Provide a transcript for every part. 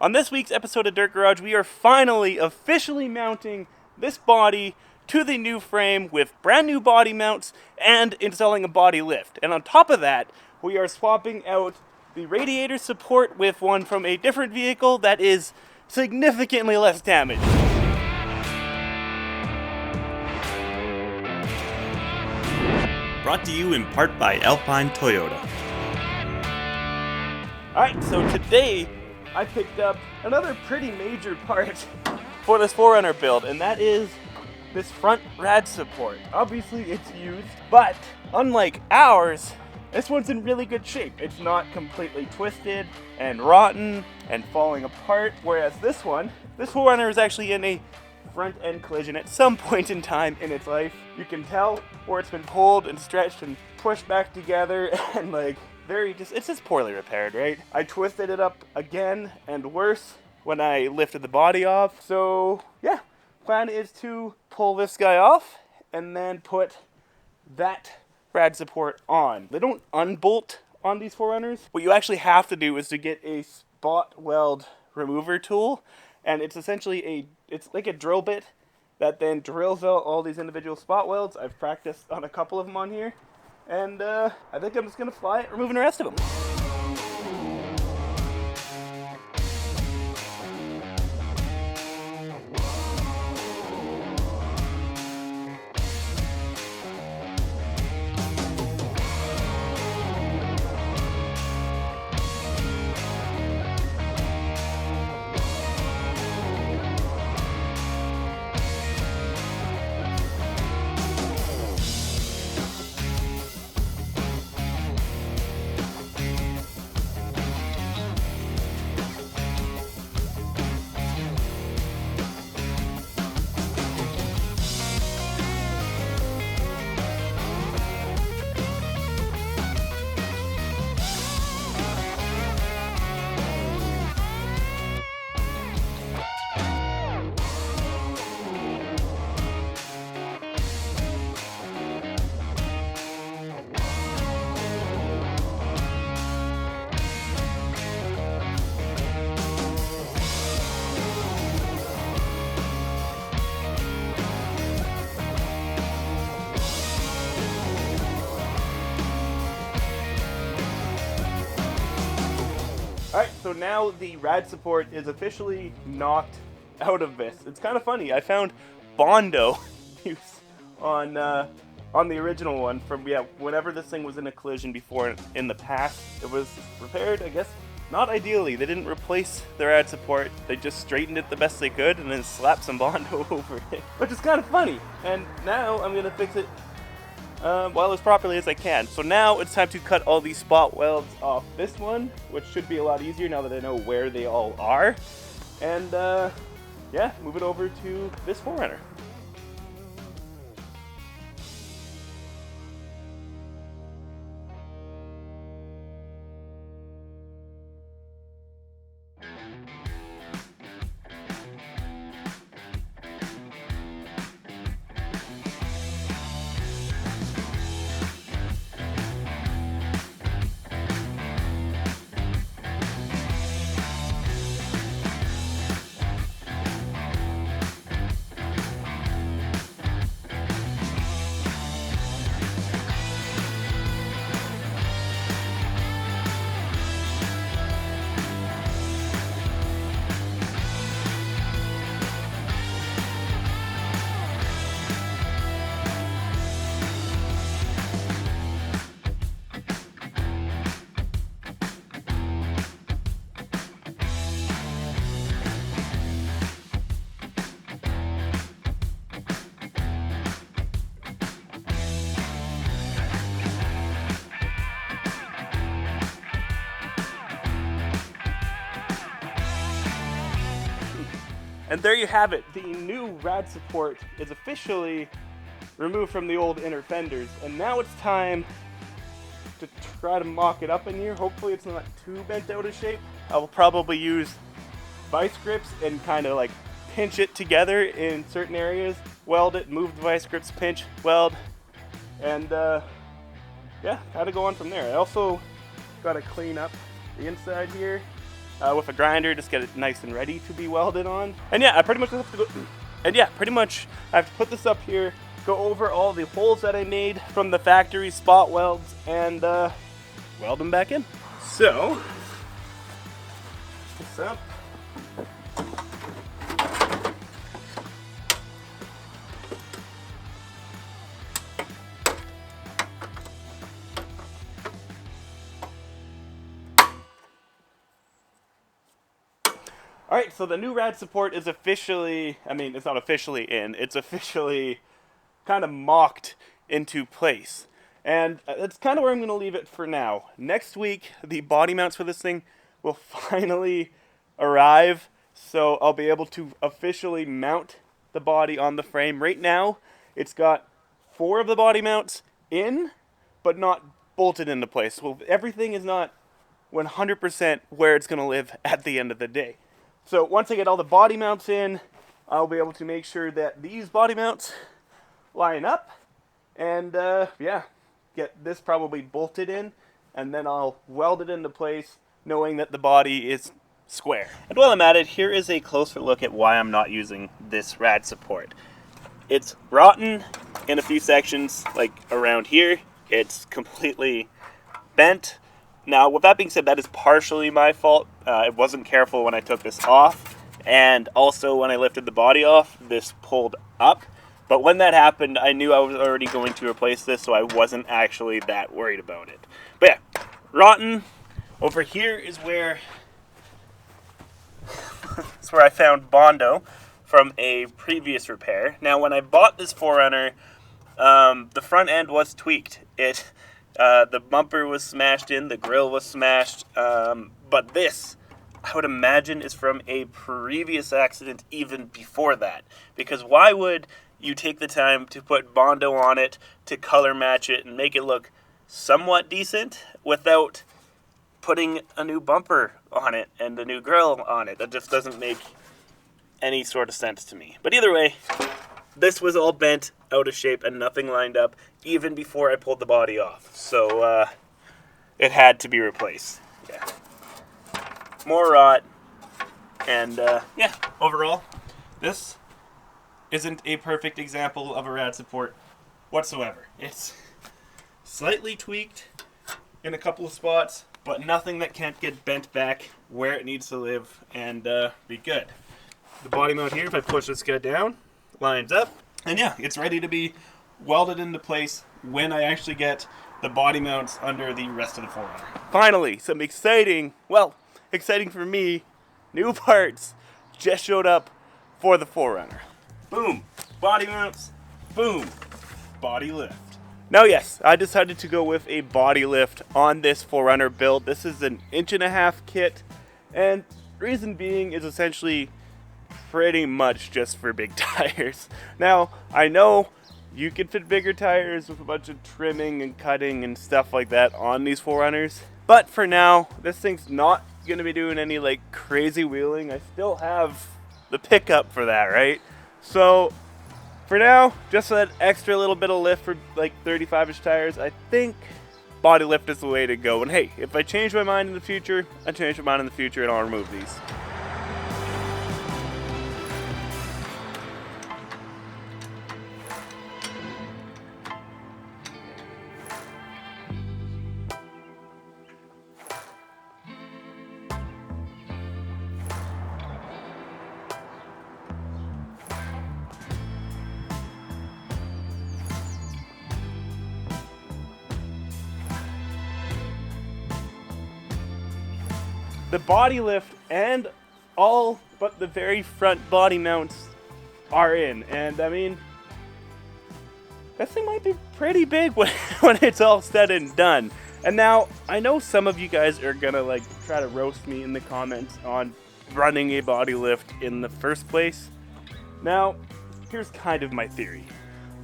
On this week's episode of Dirt Garage, we are finally officially mounting this body to the new frame with brand new body mounts and installing a body lift. And on top of that, we are swapping out the radiator support with one from a different vehicle that is significantly less damaged. Brought to you in part by Alpine Toyota. Alright, so today I picked up another pretty major part for this 4Runner build, and that is this front rad support. Obviously it's used, but unlike ours, this one's in really good shape. It's not completely twisted and rotten and falling apart, whereas this 4Runner is actually in a front end collision at some point in time in its life. You can tell where it's been pulled and stretched and pushed back together and it's just poorly repaired, right? I twisted it up again and worse when I lifted the body off. So yeah, plan is to pull this guy off and then put that rad support on. They don't unbolt on these 4Runners. What you actually have to do is to get a spot weld remover tool, and it's essentially it's like a drill bit that then drills out all these individual spot welds. I've practiced on a couple of them on here. And I think I'm just going to fly it, removing the rest of them. Alright, so now the rad support is officially knocked out of this. It's kind of funny. I found Bondo use on the original one from, whenever this thing was in a collision before in the past. It was repaired, I guess, not ideally. They didn't replace the rad support. They just straightened it the best they could and then slapped some Bondo over it, which is kind of funny. And now I'm going to fix it as properly as I can. So now it's time to cut all these spot welds off this one, which should be a lot easier now that I know where they all are. And move it over to this 4Runner. And there you have it. The new rad support is officially removed from the old inner fenders. And now it's time to try to mock it up in here. Hopefully it's not too bent out of shape. I will probably use vice grips and kind of like pinch it together in certain areas, weld it, move the vice grips, pinch, weld, and yeah, kind of go on from there. I also got to clean up the inside here with a grinder, just get it nice and ready to be welded on. And yeah, I pretty much have to go, and yeah, pretty much I have to put this up here, go over all the holes that I made from the factory spot welds, and weld them back in. So, this up. Alright, so the new rad support is officially, I mean, it's not officially in, it's officially kind of mocked into place. And that's kind of where I'm going to leave it for now. Next week, the body mounts for this thing will finally arrive, so I'll be able to officially mount the body on the frame. Right now, it's got 4 of the body mounts in, but not bolted into place. Well, everything is not 100% where it's going to live at the end of the day. So once I get all the body mounts in, I'll be able to make sure that these body mounts line up, and yeah, get this probably bolted in, and then I'll weld it into place knowing that the body is square. And while I'm at it, here is a closer look at why I'm not using this rad support. It's rotten in a few sections, like around here. It's completely bent. Now, with that being said, that is partially my fault. I wasn't careful when I took this off, and also when I lifted the body off, this pulled up. But when that happened, I knew I was already going to replace this, so I wasn't actually that worried about it. But yeah, rotten. Over here is where it's where I found Bondo from a previous repair. Now, when I bought this 4Runner, the front end was tweaked. The bumper was smashed in, the grill was smashed, but this, I would imagine, is from a previous accident even before that. Because why would you take the time to put Bondo on it, to color match it, and make it look somewhat decent without putting a new bumper on it and a new grill on it? That just doesn't make any sort of sense to me. But either way, this was all bent, out of shape, and nothing lined up even before I pulled the body off. So it had to be replaced. Yeah. More rot. And yeah, overall, this isn't a perfect example of a rad support whatsoever. It's slightly tweaked in a couple of spots, but nothing that can't get bent back where it needs to live and be good. The body mount here, if I push this guy down, lines up, and yeah, it's ready to be welded into place when I actually get the body mounts under the rest of the 4Runner. Finally, some exciting for me, new parts just showed up for the 4Runner. Boom, body mounts, boom, body lift. Now yes, I decided to go with a body lift on this 4Runner build. This is an 1.5" kit, and reason being is essentially pretty much just for big tires. Now, I know you can fit bigger tires with a bunch of trimming and cutting and stuff like that on these 4Runners, but for now, this thing's not going to be doing any like crazy wheeling. I still have the pickup for that, right? So for now, just that extra little bit of lift for like 35-inch tires, I think body lift is the way to go. And hey, if I change my mind in the future, I change my mind in the future and I'll remove these. The body lift and all but the very front body mounts are in, and I mean, this thing might be pretty big when it's all said and done. And now, I know some of you guys are gonna like try to roast me in the comments on running a body lift in the first place. Now, here's kind of my theory.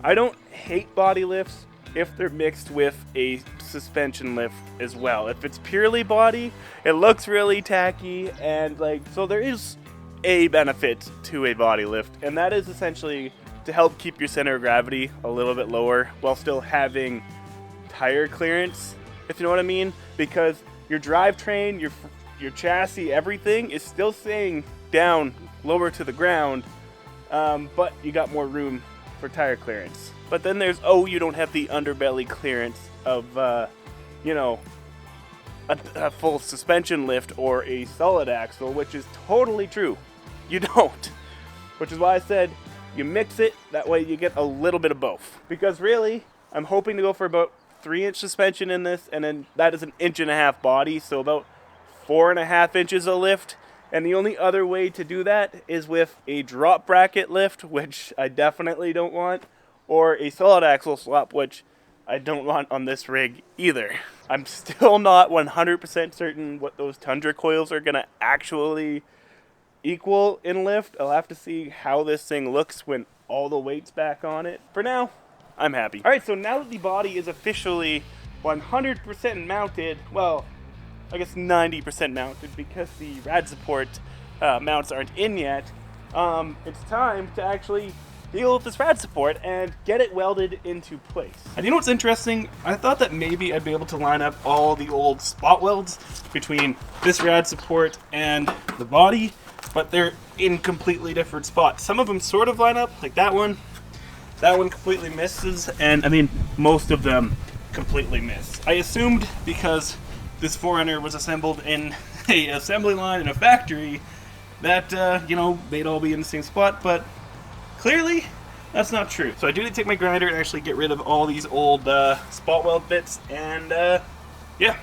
I don't hate body lifts if they're mixed with a suspension lift as well. If it's purely body, it looks really tacky, and like, so there is a benefit to a body lift, and that is essentially to help keep your center of gravity a little bit lower while still having tire clearance, if you know what I mean, because your drivetrain, your chassis, everything is still staying down lower to the ground, but you got more room for tire clearance. But then there's, oh, you don't have the underbelly clearance of, you know, a full suspension lift or a solid axle, which is totally true. You don't. Which is why I said you mix it, that way you get a little bit of both. Because really, I'm hoping to go for about 3-inch suspension in this, and then that is an 1.5 inch body, so about 4.5 inches of lift. And the only other way to do that is with a drop bracket lift, which I definitely don't want, or a solid axle swap, which I don't want on this rig either. I'm still not 100% certain what those Tundra coils are going to actually equal in lift. I'll have to see how this thing looks when all the weight's back on it. For now, I'm happy. Alright, so now that the body is officially 100% mounted, well, I guess 90% mounted because the rad support mounts aren't in yet, it's time to actually deal with this rad support and get it welded into place. And you know what's interesting? I thought that maybe I'd be able to line up all the old spot welds between this rad support and the body, but they're in completely different spots. Some of them sort of line up, like that one completely misses, and I mean, most of them completely miss. I assumed because this 4Runner was assembled in a assembly line in a factory that, you know, they'd all be in the same spot, but clearly, that's not true. So I do need to take my grinder and actually get rid of all these old spot weld bits, and yeah.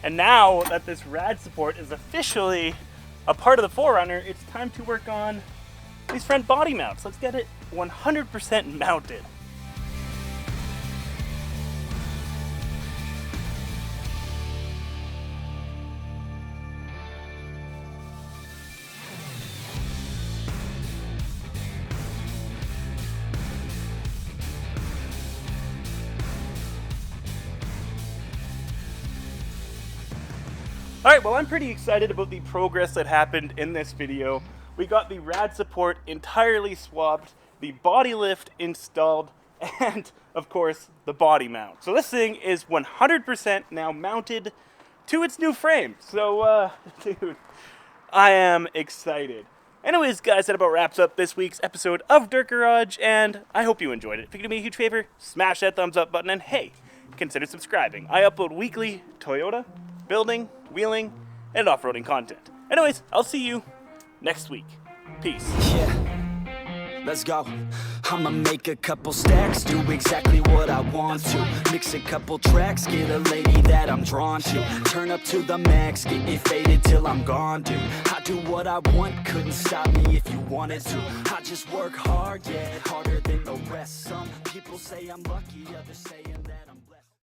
And now that this rad support is officially a part of the 4Runner, it's time to work on these front body mounts. Let's get it 100% mounted. Alright, well, I'm pretty excited about the progress that happened in this video. We got the rad support entirely swapped, the body lift installed, and, of course, the body mount. So this thing is 100% now mounted to its new frame. So, dude, I am excited. Anyways, guys, that about wraps up this week's episode of Dirt Garage, and I hope you enjoyed it. If you could do me a huge favor, smash that thumbs up button, and hey, consider subscribing. I upload weekly Toyota, building, wheeling, and off-roading content. Anyways, I'll see you next week. Peace. Yeah, let's go. I'ma make a couple stacks, do exactly what I want to. Mix a couple tracks, get a lady that I'm drawn to. Turn up to the max, get it faded till I'm gone, dude. I do what I want, couldn't stop me if you wanted to. I just work hard, yeah, harder than the rest. Some people say I'm lucky, others saying that